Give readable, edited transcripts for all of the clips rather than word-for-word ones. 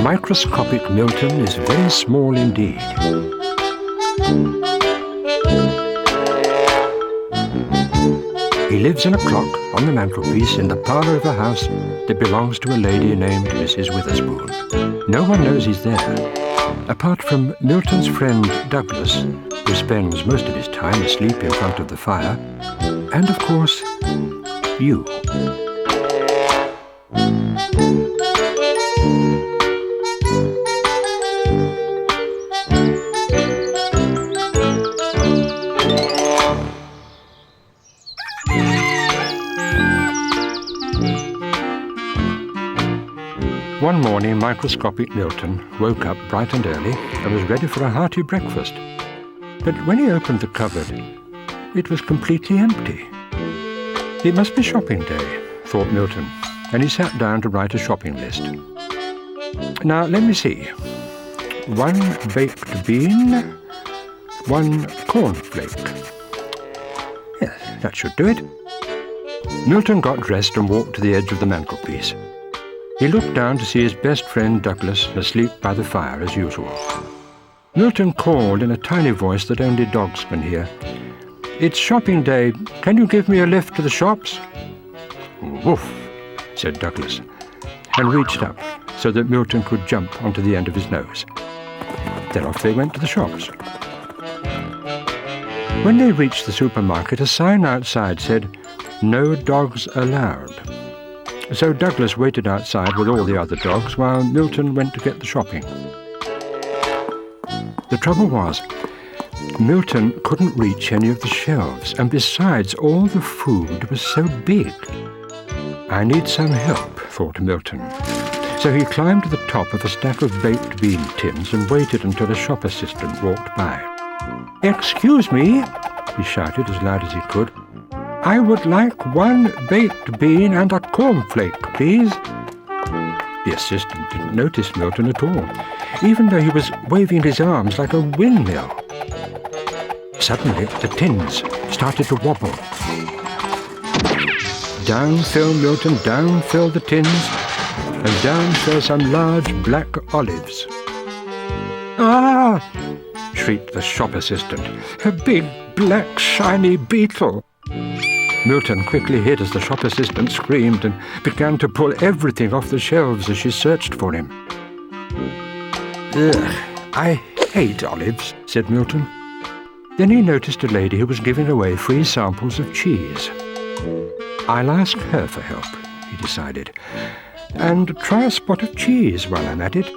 Microscopic Milton is very small indeed. He lives in a clock on the mantelpiece in the parlour of a house that belongs to a lady named Mrs. Witherspoon. No one knows he's there, apart from Milton's friend Douglas, who spends most of his time asleep in front of the fire, and of course, you. One morning, Microscopic Milton woke up bright and early and was ready for a hearty breakfast. But when he opened the cupboard, it was completely empty. It must be shopping day, thought Milton, and he sat down to write a shopping list. Now, let me see. 1 baked bean, 1 cornflake. Yes, that should do it. Milton got dressed and walked to the edge of the mantelpiece. He looked down to see his best friend Douglas asleep by the fire as usual. Milton called in a tiny voice that only dogs can hear. "It's shopping day. Can you give me a lift to the shops?" "Woof," said Douglas, and reached up so that Milton could jump onto the end of his nose. Then off they went to the shops. When they reached the supermarket, a sign outside said, "No dogs allowed." So Douglas waited outside with all the other dogs while Milton went to get the shopping. The trouble was, Milton couldn't reach any of the shelves, and besides, all the food was so big. "I need some help," thought Milton. So he climbed to the top of a stack of baked bean tins and waited until a shop assistant walked by. "Excuse me," he shouted as loud as he could. "I would like 1 baked bean and a cornflake, please." The assistant didn't notice Milton at all, even though he was waving his arms like a windmill. Suddenly, the tins started to wobble. Down fell Milton, down fell the tins, and down fell some large black olives. "Ah!" shrieked the shop assistant. "A big, black, shiny beetle!" Milton quickly hid as the shop assistant screamed and began to pull everything off the shelves as she searched for him. "Ugh, I hate olives," said Milton. Then he noticed a lady who was giving away free samples of cheese. "I'll ask her for help," he decided, "and try a spot of cheese while I'm at it."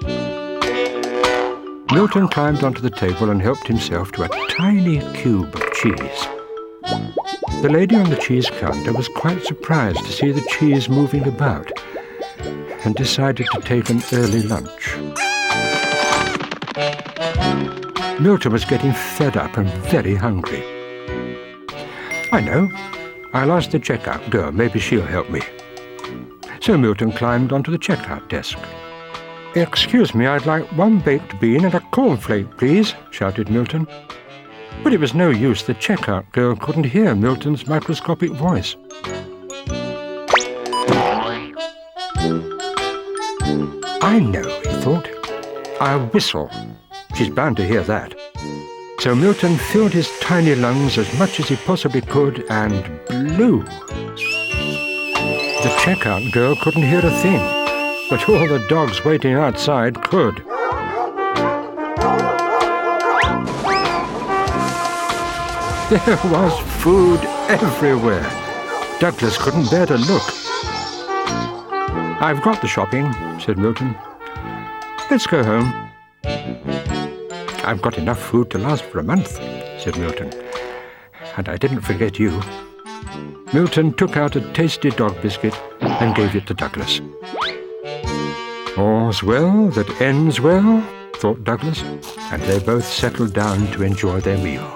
Milton climbed onto the table and helped himself to a tiny cube of cheese. The lady on the cheese counter was quite surprised to see the cheese moving about and decided to take an early lunch. Milton was getting fed up and very hungry. "I know. I'll ask the checkout girl. Maybe she'll help me." So Milton climbed onto the checkout desk. "Excuse me, I'd like 1 baked bean and a cornflake, please," shouted Milton. But it was no use. The checkout girl couldn't hear Milton's microscopic voice. "I know," he thought. "I'll whistle. She's bound to hear that." So Milton filled his tiny lungs as much as he possibly could and blew. The checkout girl couldn't hear a thing, but all the dogs waiting outside could. There was food everywhere. Douglas couldn't bear to look. "I've got the shopping," said Milton. "Let's go home." "I've got enough food to last for a month," said Milton. "And I didn't forget you." Milton took out a tasty dog biscuit and gave it to Douglas. "All's well that ends well," thought Douglas, and they both settled down to enjoy their meal.